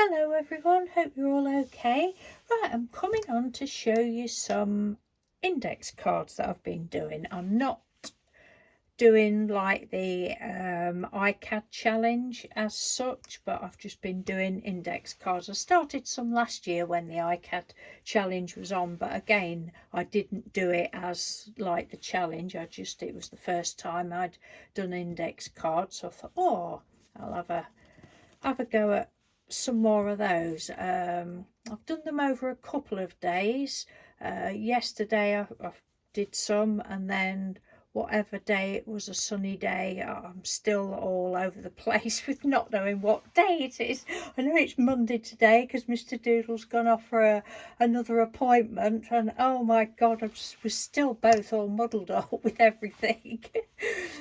Hello everyone, hope you're all okay. Right, I'm coming on to show you some index cards that I've been doing. I'm not doing like the ICAD challenge as such, but I've just been doing index cards. I started some last year when the ICAD challenge was on, but again I didn't do it as like the challenge. It was the first time I'd done index cards, so I thought, oh, I'll have a go at some more of those. I've done them over a couple of days. Yesterday I did some, and then whatever day it was, a sunny day, I'm still all over the place with not knowing what day it is. I know it's Monday today because Mr. Doodle's gone off for another appointment, and oh my god, we're still both all muddled up with everything.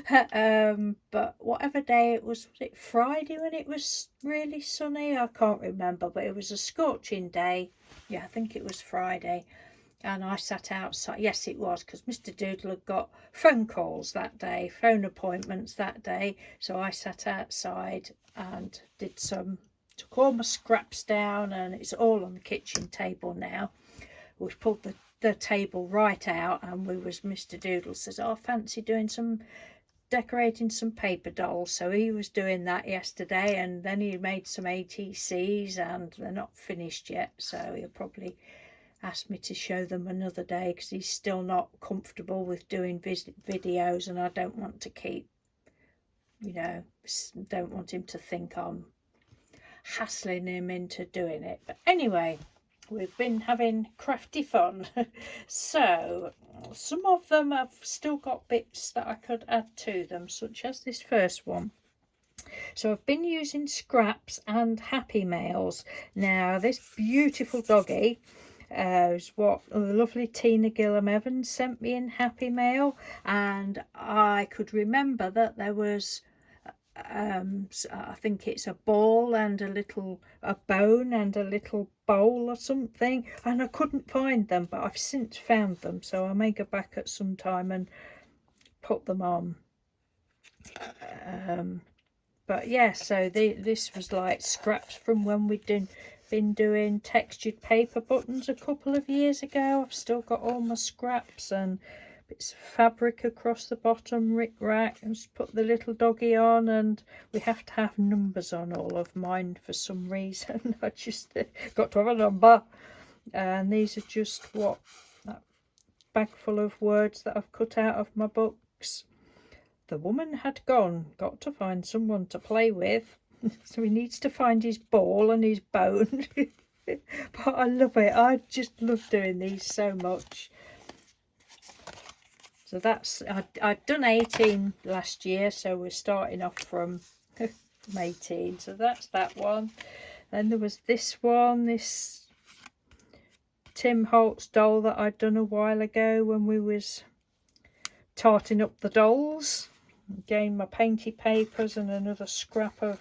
But whatever day it was it Friday when it was really sunny? I can't remember, but it was a scorching day. Yeah, I think it was Friday. And I sat outside. Yes, it was, because Mr. Doodle had got phone calls that day, phone appointments that day. So I sat outside and took all my scraps down, and it's all on the kitchen table now. We've pulled the table right out, and Mr. Doodle says, oh, I fancy doing decorating some paper dolls. So he was doing that yesterday, and then he made some ATCs, and they're not finished yet, so he'll probably asked me to show them another day because he's still not comfortable with doing videos, and I don't want to don't want him to think I'm hassling him into doing it. But anyway, we've been having crafty fun. So some of them have still got bits that I could add to them, such as this first one. So I've been using scraps and Happy Mails. Now this beautiful doggy is what the lovely Tina Gillam Evans sent me in Happy Mail, and I could remember that there was I think it's a ball and a bone and a little bowl or something, and I couldn't find them, but I've since found them, so I may go back at some time and put them on. But yeah, so this was like scraps from when we'd been doing textured paper buttons a couple of years ago. I've still got all my scraps and bits of fabric across the bottom, rick-rack, and just put the little doggy on, and we have to have numbers on all of mine for some reason. I just got to have a number, and these are just that bag full of words that I've cut out of my books. The woman had got to find someone to play with. So he needs to find his ball and his bone. But I love it. I just love doing these so much. So I'd done 18 last year, so we're starting off from 18. So that's that one. Then there was this one, this Tim Holtz doll that I'd done a while ago when we was tarting up the dolls. Again, my Painty papers and another scrap of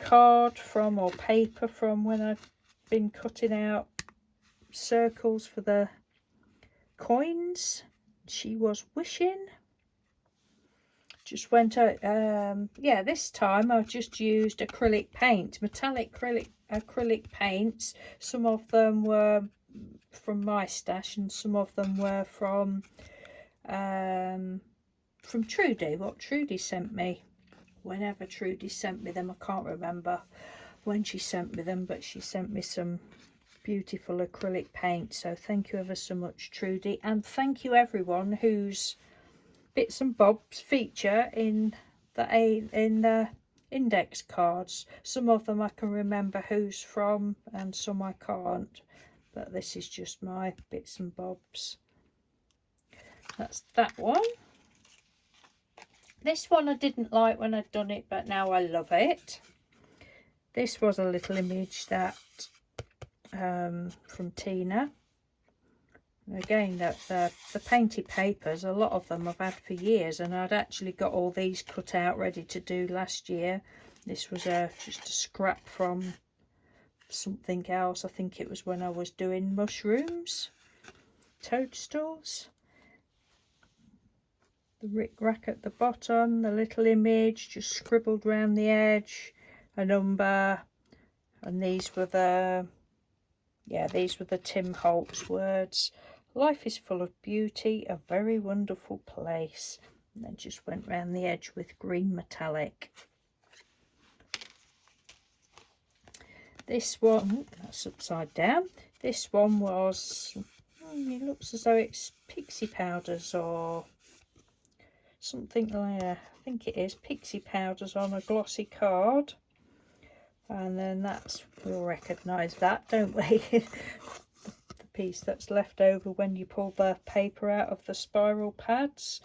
card from, or paper from, when I'd been cutting out circles for the coins. She was wishing. Just went out, yeah, this time I just used acrylic paint, metallic acrylic paints. Some of them were from my stash and some of them were from Trudy, what Trudy sent me. Whenever Trudy sent me them, I can't remember when she sent me them, but she sent me some beautiful acrylic paint. So thank you ever so much, Trudy, and thank you everyone whose bits and bobs feature in the index cards. Some of them I can remember who's from and some I can't, but this is just my bits and bobs. That's that one. This one I didn't like when I'd done it, but now I love it. This was a little image that from Tina. Again, that the Painty papers, a lot of them I've had for years, and I'd actually got all these cut out ready to do last year. This was just a scrap from something else. I think it was when I was doing mushrooms, toadstools. The rick-rack at the bottom, the little image just scribbled round the edge, a number, And these were the, yeah, these were the Tim Holtz words. Life is full of beauty, a very wonderful place. And then just went round the edge with green metallic. This one, that's upside down. This one was, it looks as though it's pixie powders or something like that. I think it is pixie powders on a glossy card. And then that's, we'll recognise that, don't we? The piece that's left over when you pull the paper out of the spiral pads.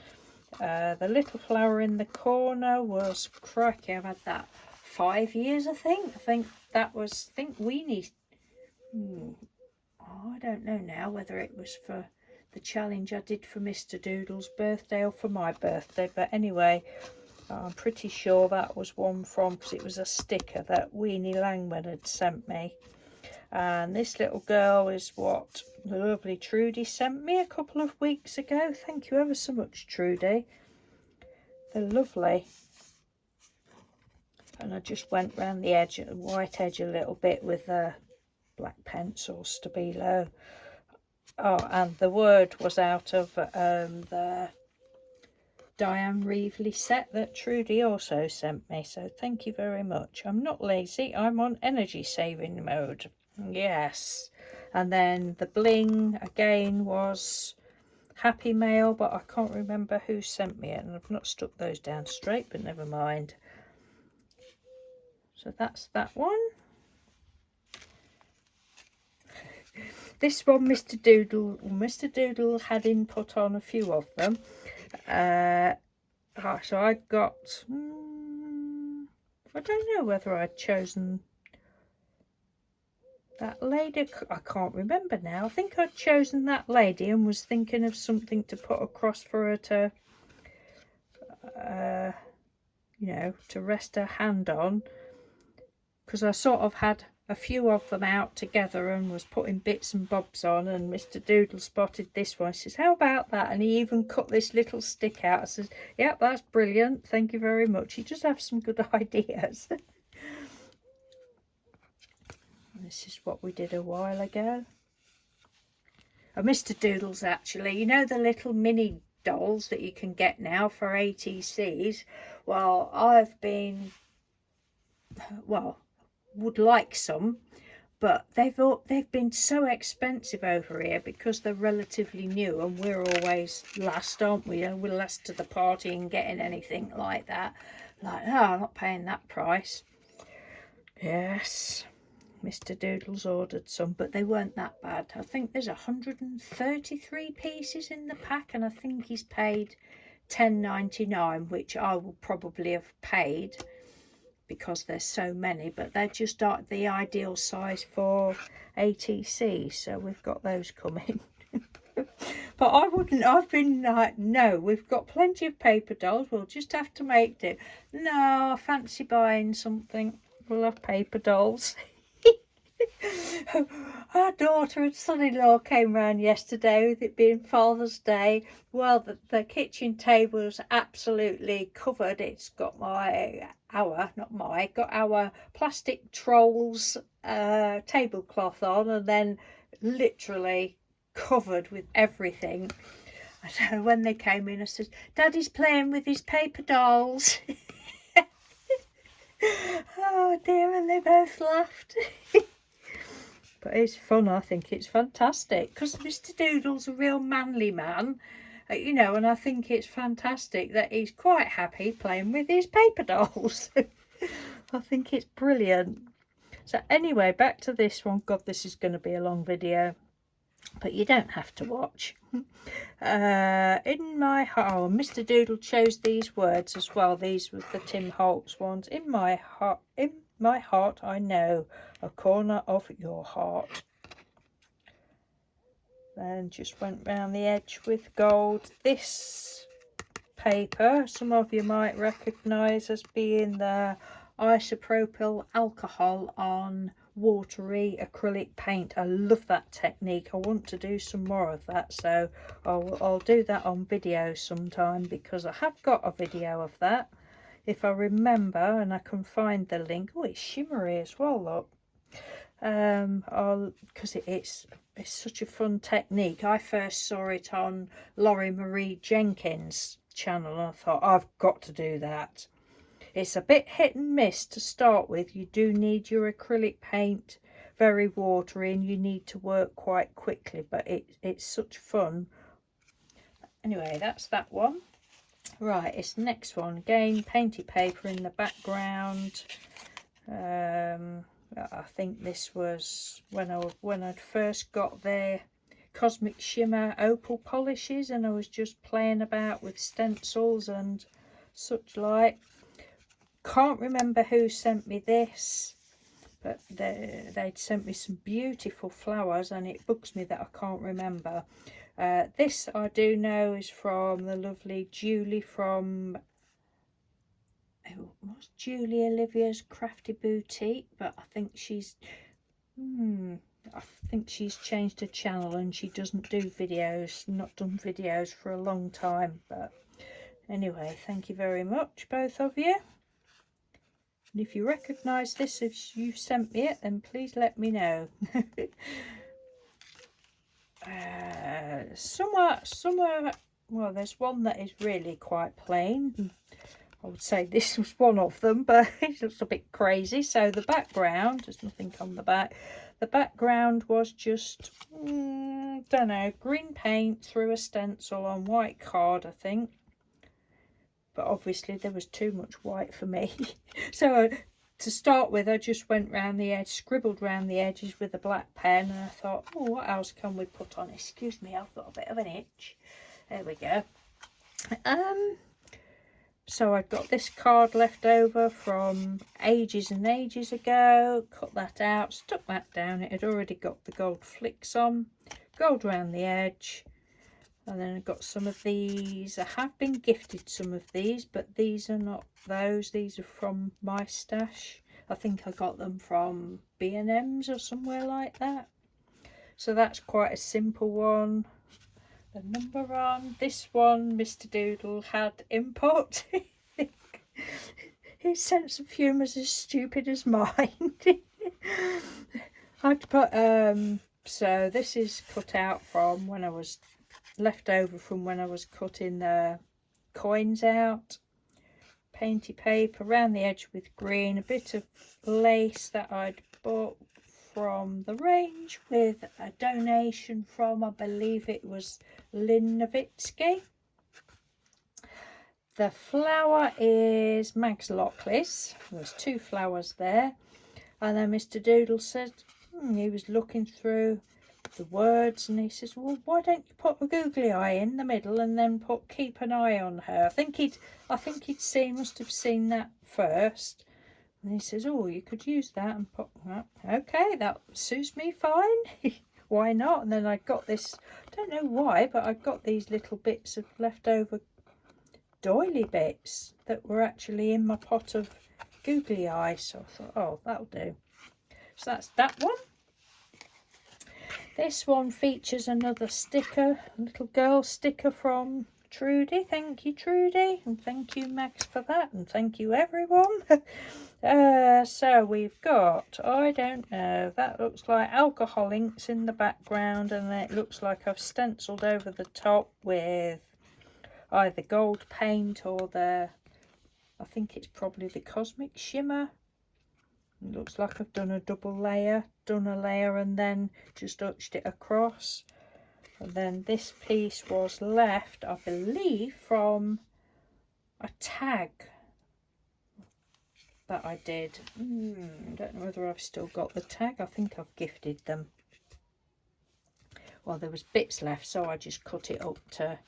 The little flower in the corner was, crikey, I've had that 5 years, I think. I think that was, weenie. Oh, I don't know now whether it was for the challenge I did for Mr. Doodle's birthday or for my birthday. But anyway, I'm pretty sure that was one from, because it was a sticker that Weenie Langman had sent me. And this little girl is what the lovely Trudy sent me a couple of weeks ago. Thank you ever so much, Trudy. They're lovely. And I just went round the edge, the white edge a little bit with a black pencil, Stabilo. Oh, and the word was out of the Diane Reevely set that Trudy also sent me. So thank you very much. I'm not lazy. I'm on energy saving mode. Yes. And then the bling again was Happy Mail, but I can't remember who sent me it, and I've not stuck those down straight, but never mind. So that's that one. This one, Mr. Doodle had input on a few of them. So I got, I don't know whether I'd chosen that lady. I can't remember now. I think I'd chosen that lady and was thinking of something to put across for her to, you know, to rest her hand on. Because I sort of had a few of them out together and was putting bits and bobs on, and Mr. Doodle spotted this one. He says, how about that? And he even cut this little stick out. I says, yep, that's brilliant, thank you very much. He does have some good ideas. This is what we did a while ago. And Mr. Doodle's actually, you know, the little mini dolls that you can get now for ATCs. Well, I've been, well, would like some, but they've been so expensive over here because they're relatively new, and we're always last, aren't we? We're last to the party and getting anything like that. Like, oh, I'm not paying that price. Yes, Mr. Doodle's ordered some, but they weren't that bad. I think there's 133 pieces in the pack, and I think he's paid $10.99, which I will probably have paid because there's so many, but they're just the ideal size for ATC, so we've got those coming. But I've been like, no, we've got plenty of paper dolls, we'll just have to make do. No, I fancy buying something, we'll have paper dolls. Our daughter and son-in-law came round yesterday, with it being Father's Day. Well, the kitchen table is absolutely covered. It's got got our plastic Trolls tablecloth on, and then literally covered with everything. And when they came in, I said, Daddy's playing with his paper dolls. Oh dear, and they both laughed. But it's fun, I think it's fantastic, because Mr. Doodle's a real manly man, you know, and I think it's fantastic that he's quite happy playing with his paper dolls. I think it's brilliant. So anyway, back to this one. God, this is going to be a long video, but you don't have to watch. In my heart, oh, Mr. Doodle chose these words as well. These were the Tim Holtz ones. In my heart, I know a corner of your heart. Then just went round the edge with gold. This paper, some of you might recognise as being the isopropyl alcohol on watery acrylic paint. I love that technique. I want to do some more of that, so I'll do that on video sometime, because I have got a video of that if I remember and I can find the link. Oh, it's shimmery as well, look. because it's such a fun technique. I first saw it on Laurie Marie Jenkins' channel and I thought, I've got to do that. It's a bit hit and miss to start with. You do need your acrylic paint very watery and you need to work quite quickly, but it's such fun. Anyway, that's that one. Right, it's the next one. Again, painty paper in the background. I think this was when I'd first got their Cosmic Shimmer opal polishes and I was just playing about with stencils and such like. Can't remember who sent me this, but they'd sent me some beautiful flowers and it bugs me that I can't remember. This I do know is from the lovely Julie from, it was Julie Olivia's Crafty Boutique, but I think she's changed her channel and she doesn't do videos, not done videos for a long time. But anyway, thank you very much, both of you. And if you recognise this, if you sent me it, then please let me know. Somewhere, well, there's one that is really quite plain. I would say this was one of them, but it looks a bit crazy. So the background, there's nothing on the back. The background was just, don't know, green paint through a stencil on white card, I think. But obviously there was too much white for me. So to start with, I just went round the edge, scribbled round the edges with a black pen, and I thought, oh, what else can we put on? Excuse me, I've got a bit of an itch. There we go. So I've got this card left over from ages and ages ago. Cut that out, stuck that down. It had already got the gold flicks on, gold around the edge. And then I've got some of these. I have been gifted some of these, but these are not those. These are from my stash. I think I got them from B&M's or somewhere like that. So that's quite a simple one. The number on this one, Mr. Doodle had import. His sense of humour is as stupid as mine. I'd put so this is cut out from when I was left over from when I was cutting the coins out. Painty paper around the edge with green, a bit of lace that I'd bought from the range with a donation from, I believe it was Lynn Nowitzki. The flower is Max Lockley's. There's two flowers there. And then Mr. Doodle said, he was looking through the words and he says, well, why don't you put a googly eye in the middle and then put keep an eye on her? I think he'd must have seen that first. And he says, oh, you could use that and put that. Okay, that suits me fine. Why not? And then I got this, I don't know why, but I got these little bits of leftover doily bits that were actually in my pot of googly eyes. So I thought, oh, that'll do. So that's that one. This one features another sticker, a little girl sticker from Trudy. Thank you, Trudy, and thank you, Max, for that, and thank you, everyone. So we've got, I don't know, that looks like alcohol inks in the background, and then it looks like I've stenciled over the top with either gold paint or I think it's probably the Cosmic Shimmer. It looks like I've done a double layer, and then just touched it across. And then this piece was left, I believe, from a tag that I did. I don't know whether I've still got the tag. I think I've gifted them. Well, there was bits left, so I just cut it up to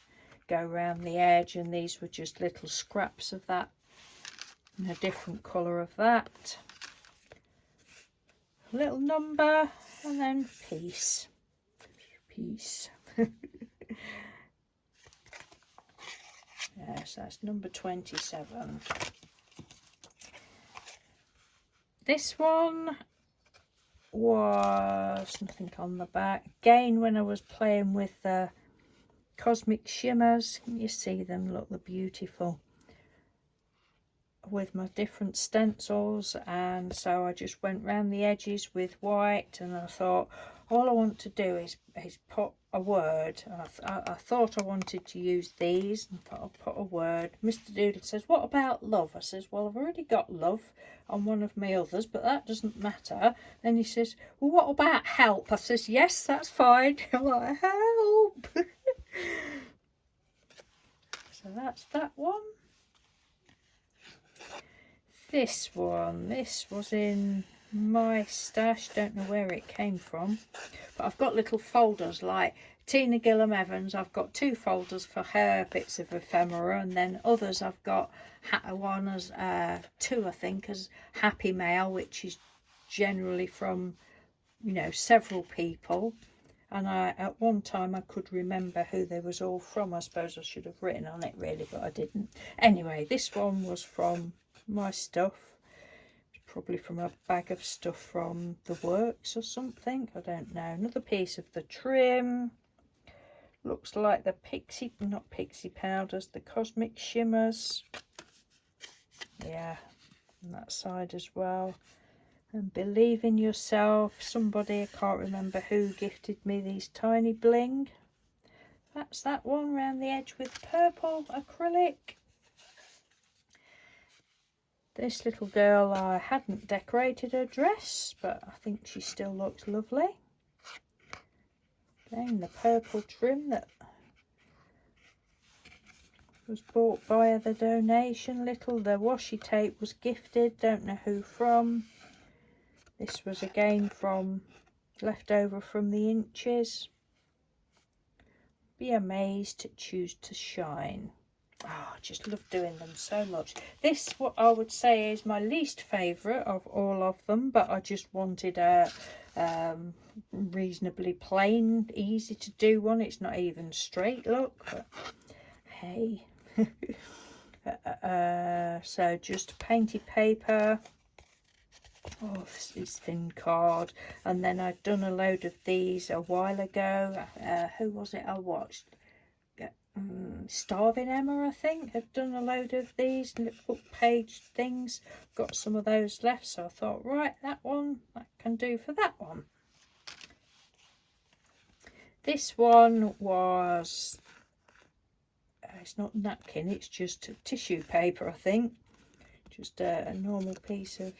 go around the edge, and these were just little scraps of that and a different colour of that. Little number and then peace. Yes, that's number 27. This one was nothing on the back. Again, when I was playing with the Cosmic Shimmers, can you see them? Look, they're beautiful. with my different stencils, and so I just went round the edges with white, and I thought all I want to do is put a word. I thought I wanted to use these, and thought I'll put a word. Mr. Doodle says, what about love? I says, well, I've already got love on one of my others, but that doesn't matter. Then he says, well, what about help? I says, yes, that's fine. I'm like, help. So that's that one. This one, this was in my stash, don't know where it came from, but I've got little folders like Tina Gillam Evans. I've got 2 folders for her bits of ephemera, and then others I've got one as 2 I think as Happy Mail, which is generally from, you know, several people. And at one time I could remember who they was all from. I suppose I should have written on it really, but I didn't. Anyway, this one was from my stuff. It's probably from a bag of stuff from the works or something. I don't know. Another piece of the trim. Looks like the pixie, not pixie powders, the cosmic shimmers. Yeah, on that side as well. And Believe in Yourself. Somebody, I can't remember who, gifted me these tiny bling. That's that one round the edge with purple acrylic. This little girl, I hadn't decorated her dress, but I think she still looks lovely. Then the purple trim that was bought via the donation. The washi tape was gifted, don't know who from. This was again from leftover from the inches. Be amazed, choose to shine. Oh, I just love doing them so much. This, what I would say, is my least favourite of all of them, but I just wanted a reasonably plain, easy to do one. It's not even straight, look, but hey. So just painted paper. Oh, it's thin card. And then I'd done a load of these a while ago. Who was it I watched? Starving Emma, I think, had done a load of these book page things. Got some of those left, so I thought, right, that one I can do for that one. This one was, it's not napkin, it's just tissue paper, I think. Just a normal piece of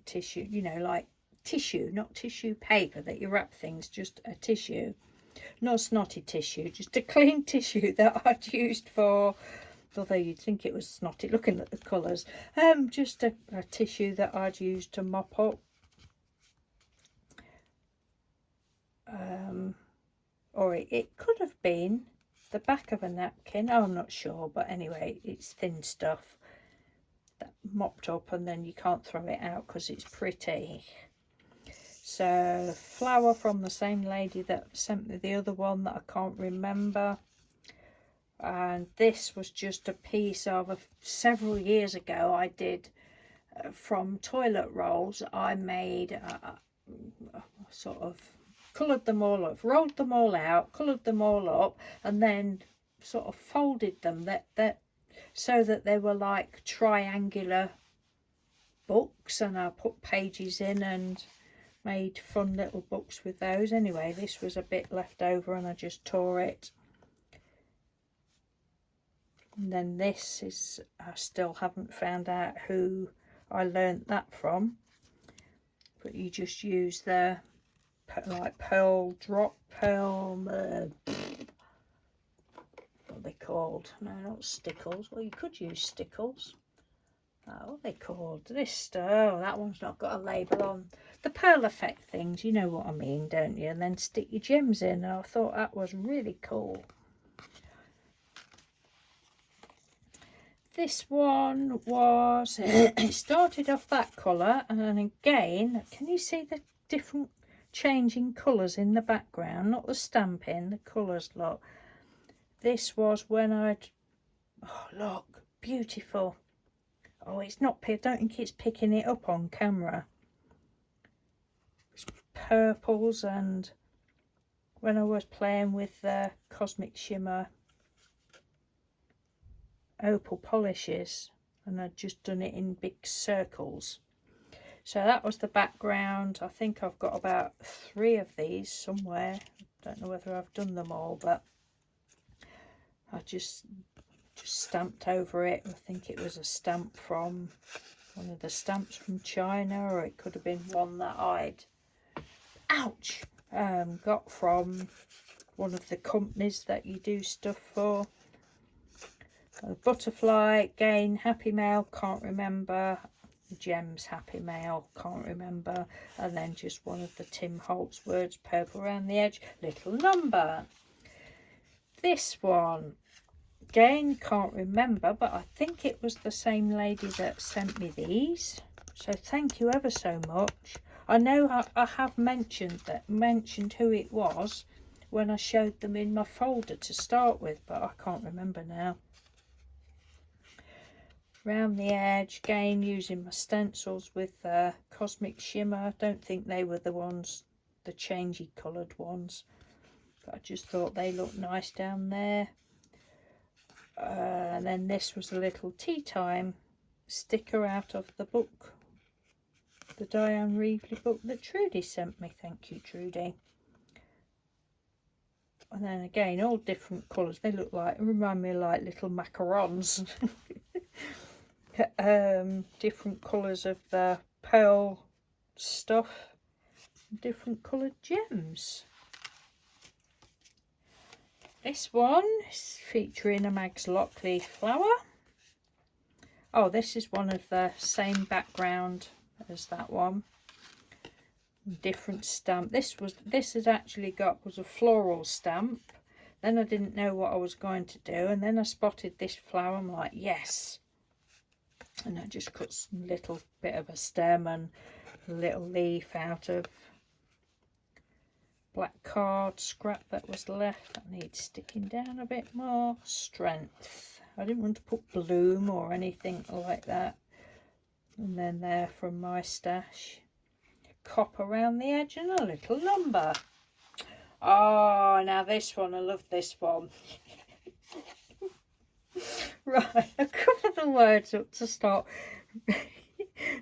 tissue, you know, like tissue, not tissue paper that you wrap things, just a tissue. Not snotty tissue, just a clean tissue that I'd used for, although you'd think it was snotty looking at the colours, just a tissue that I'd used to mop up. Or it could have been the back of a napkin, I'm not sure, but anyway, it's thin stuff that mopped up, and then you can't throw it out because it's pretty. So flower from the same lady that sent me the other one that I can't remember. And this was just a piece of several years ago I did from toilet rolls. I made sort of coloured them all up, rolled them all out, coloured them all up, and then sort of folded them so that they were like triangular books, and I put pages in and made fun little books with those. Anyway, this was a bit left over and I just tore it. And then this is, I still haven't found out who I learnt that from, but you just use the like pearl drop, pearl, what are they called? No, not stickles. Well, you could use stickles. What are they called? This, oh, that one's not got a label on. The pearl effect things, you know what I mean, don't you? And then stick your gems in. And I thought that was really cool. This one was, it started off that colour, and again, can you see the different changing colours in the background? Not the stamping, the colours, look. This was when I'd, oh look, beautiful. Oh, it's not, I don't think it's picking it up on camera. It's purples, and when I was playing with the Cosmic Shimmer opal polishes, and I'd just done it in big circles. So that was the background. I think I've got about 3 of these somewhere. Don't know whether I've done them all, but I just stamped over it. I think it was a stamp from one of the stamps from China, or it could have been one that I'd got from one of the companies that you do stuff for. A butterfly, again, Happy Mail, can't remember. Gems, Happy Mail, can't remember. And then just one of the Tim Holtz words, purple around the edge, little number. This one, again, can't remember, but I think it was the same lady that sent me these. So thank you ever so much. I know I have mentioned who it was when I showed them in my folder to start with, but I can't remember now. Round the edge, again using my stencils with Cosmic Shimmer. I don't think they were the ones, the changey coloured ones, but I just thought they looked nice down there. And then this was a little tea time sticker out of the book, the Diane Reevely book that Trudy sent me. Thank you, Trudy. And then again, all different colours. They look like, remind me of like little macarons. Different colours of the pearl stuff, different coloured gems. This one is featuring a Mags Lockley flower. Oh, this is one of the same background as that one. Different stamp. This has actually was a floral stamp. Then I didn't know what I was going to do, and then I spotted this flower. I'm like, yes. And I just cut some little bit of a stem and a little leaf out of black card scrap that was left. That needs sticking down a bit more. Strength. I didn't want to put bloom or anything like that. And then there from my stash, copper around the edge and a little number. Oh, now this one, I love this one. Right, a couple of the words up to start.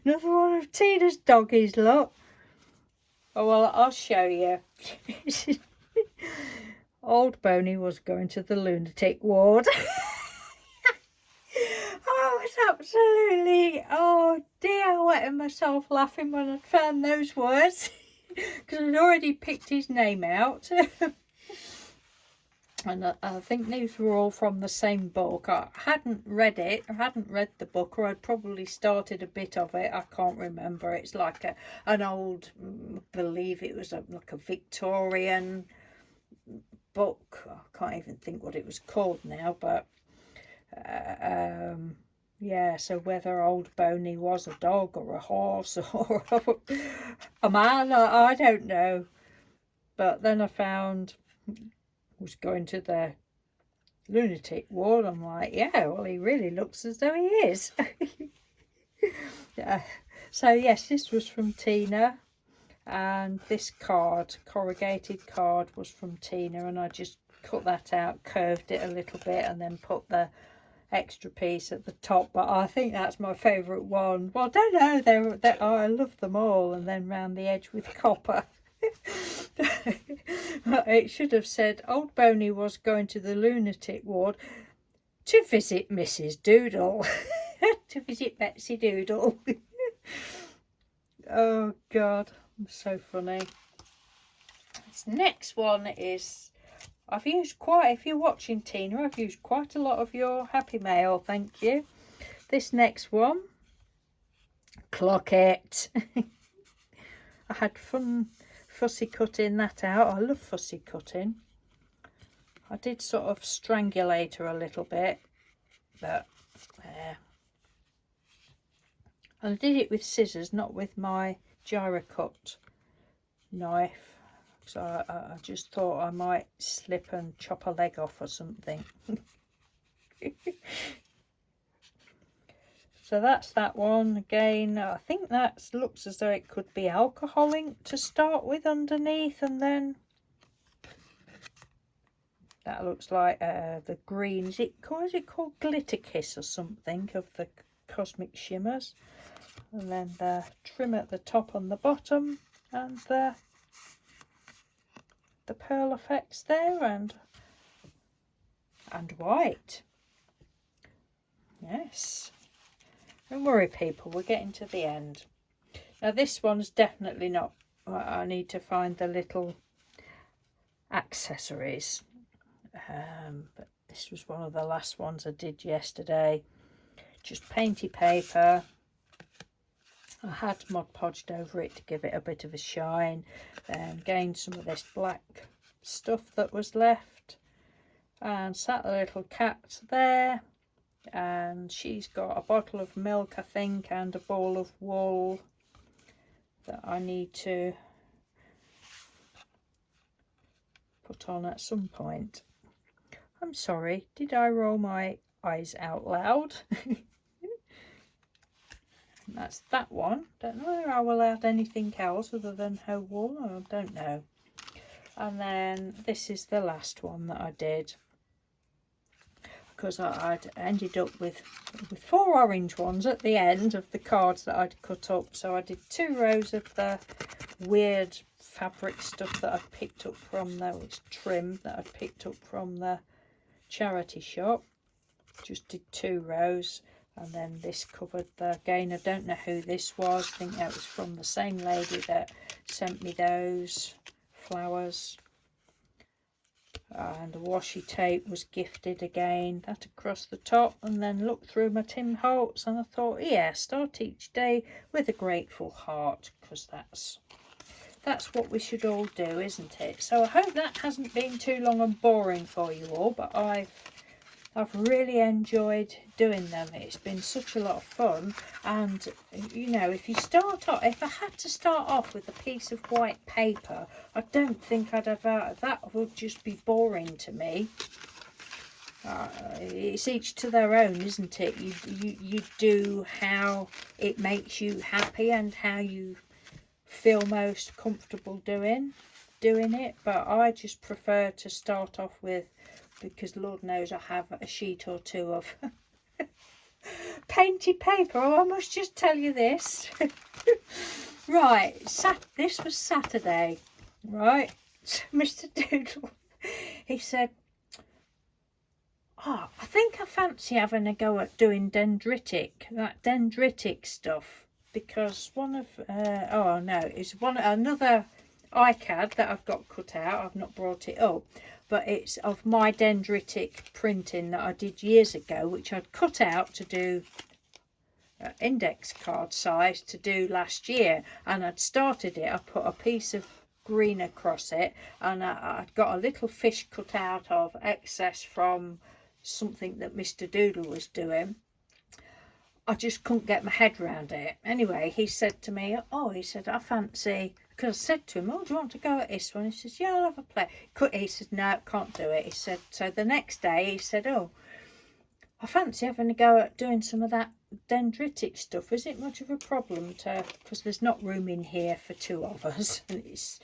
Another one of Tina's doggies, look. Oh, well, I'll show you. Old Boney was going to the lunatic ward. I was absolutely, oh dear, wetting myself laughing when I found those words. Because I'd already picked his name out. And I think these were all from the same book. I hadn't read it. I hadn't read the book, or I'd probably started a bit of it. I can't remember. It's like an old, I believe it was like a Victorian book. I can't even think what it was called now, but yeah, so whether Old Boney was a dog or a horse or a man, I don't know. But then I found was going to the lunatic ward. I'm like, yeah, well, he really looks as though he is. Yeah. So yes, this was from Tina, and this card, corrugated card, was from Tina, and I just cut that out, curved it a little bit, and then put the extra piece at the top. But I think that's my favourite one. Well, I don't know, I love them all. And then round the edge with copper. It should have said Old Boney was going to the lunatic ward to visit Mrs. Doodle. To visit Betsy Doodle. Oh God, so funny. This next one is, I've used quite, if you're watching Tina, I've used quite a lot of your Happy Mail, thank you. This next one, clock it. I had fun fussy cutting that out. I love fussy cutting. I did sort of strangulate her a little bit, but there. And I did it with scissors, not with my gyrocut knife. So I just thought I might slip and chop a leg off or something. So that's that one. Again, I think that looks as though it could be alcohol ink to start with underneath, and then that looks like the green. Is it called Glitter Kiss or something of the cosmic shimmers, and then the trim at the top and the bottom, and the pearl effects there, and white. Yes, don't worry people, we're getting to the end. Now this one's definitely not, I need to find the little accessories, but this was one of the last ones I did yesterday. Just painty paper. I had Mod Podged over it to give it a bit of a shine, then gained some of this black stuff that was left, and sat the little cat there, and she's got a bottle of milk I think and a ball of wool that I need to put on at some point. I'm sorry, did I roll my eyes out loud? That's that one. Don't know whether I will add anything else other than her wool, I don't know. And then this is the last one that I did, because I'd ended up with 4 orange ones at the end of the cards that I'd cut up. So I did 2 rows of the weird fabric stuff that I'd picked up from the trim that I'd picked up from the charity shop. Just did 2 rows, and then this covered the, again I don't know who this was, I think that was from the same lady that sent me those flowers. And the washi tape was gifted again, that across the top, and then looked through my Tim Holtz and I thought, yeah, start each day with a grateful heart, because that's what we should all do, isn't it? So I hope that hasn't been too long and boring for you all, but I've really enjoyed doing them. It's been such a lot of fun. And you know, if I had to start off with a piece of white paper, I don't think I'd have that would just be boring to me. It's each to their own, isn't it? You do how it makes you happy and how you feel most comfortable doing it, but I just prefer to start off with, because Lord knows I have a sheet or 2 of painty paper. Oh, I must just tell you this. Right, this was Saturday, right? Mr. Doodle, he said, oh, I think I fancy having a go at doing dendritic stuff, because one of oh no, it's another ICAD that I've got cut out. I've not brought it up, but it's of my dendritic printing that I did years ago, which I'd cut out to do index card size to do last year, and I'd started it. I put a piece of green across it, and I'd got a little fish cut out of excess from something that Mr. Doodle was doing. I just couldn't get my head around it. Anyway, he said to me, oh, he said, I fancy, because I said to him, oh, do you want to go at this one? He says, yeah, I'll have a play. He said, no, can't do it. He said, so the next day he said, oh, I fancy having a go at doing some of that dendritic stuff. Is it much of a problem because there's not room in here for 2 of us, and it's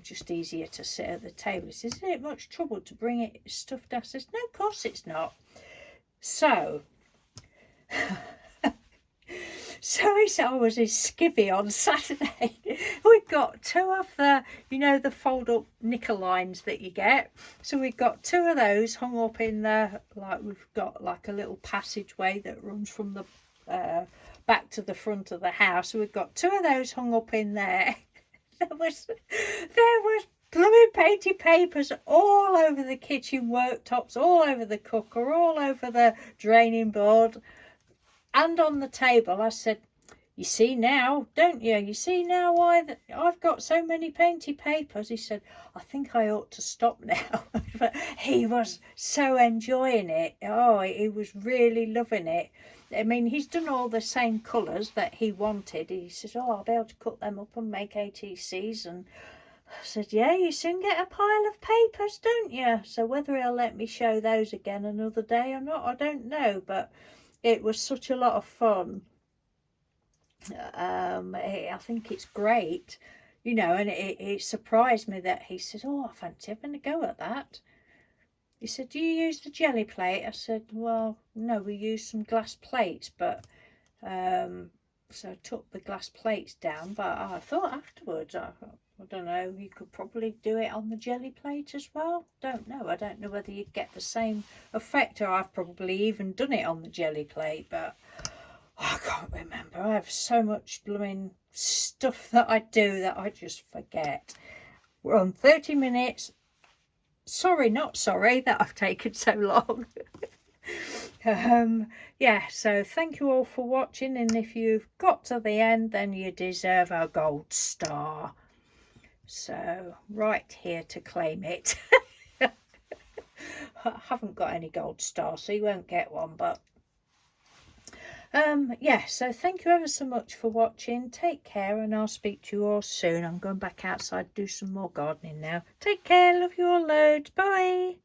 just easier to sit at the table. He says, isn't it much trouble to bring it stuff down? I says, no, of course it's not. So I was in skivvy on Saturday. We got 2 of the, you know, the fold up knicker lines that you get. So we got 2 of those hung up in there, like we've got like a little passageway that runs from the back to the front of the house. So we've got 2 of those hung up in there. There was blooming painty papers all over the kitchen worktops, all over the cooker, all over the draining board, and on the table. I said, you see now, don't you? You see now why I've got so many painty papers? He said, I think I ought to stop now. But he was so enjoying it. Oh, he was really loving it. I mean, he's done all the same colours that he wanted. He says, oh, I'll be able to cut them up and make ATCs. And I said, yeah, you soon get a pile of papers, don't you? So whether he'll let me show those again another day or not, I don't know. But it was such a lot of fun. I think it's great, you know, and it surprised me that he said, oh, I fancy having a go at that. He said, do you use the jelly plate? I said, well, no, we use some glass plates, but so I took the glass plates down, but I thought afterwards, I don't know, you could probably do it on the jelly plate as well. Don't know. I don't know whether you'd get the same effect, or I've probably even done it on the jelly plate, but I can't remember. I have so much blooming stuff that I do that I just forget. We're on 30 minutes. Sorry, not sorry that I've taken so long. Yeah, so thank you all for watching, and if you've got to the end, then you deserve a gold star. So right here to claim it. I haven't got any gold stars, so you won't get one, but yeah, so thank you ever so much for watching. Take care, and I'll speak to you all soon. I'm going back outside to do some more gardening now. Take care, love you all loads. Bye.